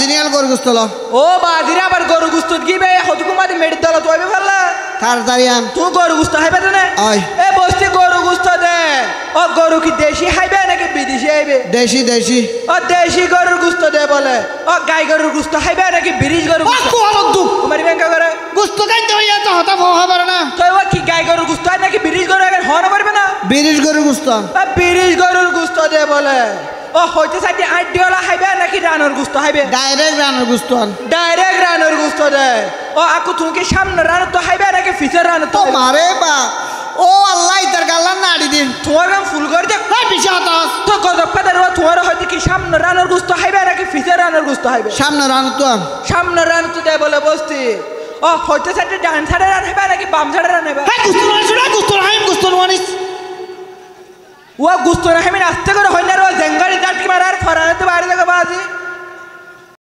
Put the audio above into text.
বাজিনিয়াল গরু গুস্ত ল ও বাজিরে আবার গরু গুস্ত গিবে হতুকুমাদি মেডিত দল তো হবে ভাল্লা তাড়াতাড়ি আন তুই গরু গুস্ত হাইবে তো না আয় এ বস্তি গরু গুস্ত দে ও গরু কি দেশি হাইবে নাকি বিদেশি হাইবে দেশি দেশি ও দেশি গরুর গুস্ত দে বলে ও গাই গরুর গুস্ত হাইবে নাকি ব্রিজ গরুর গুস্ত তোমার ব্যাংকা করে গুস্ত খাইতে হইয়া তো হতা হবার না তো ও কি গাই গরুর গুস্ত হয় নাকি ব্রিজ গরু আগে হন পারবে না বিরিশ গরু গুস্ত ব্রিজ গরুর গুস্ত দে বলে ও হইতে সাইডে আইডিওলা হাইবে নাকি রানোর গুস্ত হাইবে ডাইরেক্ট রানের গুস্ত আন ডাইরেক্ট রানোর গুস্ত দে ও আকু তুমি কি সামনে রানো তো হাইবে নাকি ফিচার রানো তো ও মারে বা ও আল্লাহ ইতার গাল্লা নাড়ি দিন তোমার নাম ফুল করে দে পিছা হতাস তো গজব কাদার ও তোমার হইতে কি সামনে রানোর গুস্ত হাইবে নাকি ফিচার রানোর গুস্ত হাইবে সামনে রান তো আন সামনে রানো তো দে বলে বসতি ও হইতে সাইডে ডান সাইডে রান হাইবে নাকি বাম সাইডে রান হাইবে গুস্ত রাইম গুস্ত রানিস ও গুস্ত রাহিমিন আস্তে করে হইনার ও জঙ্গলি জাটকি মারার ফরাতে বাইরে থেকে বাজি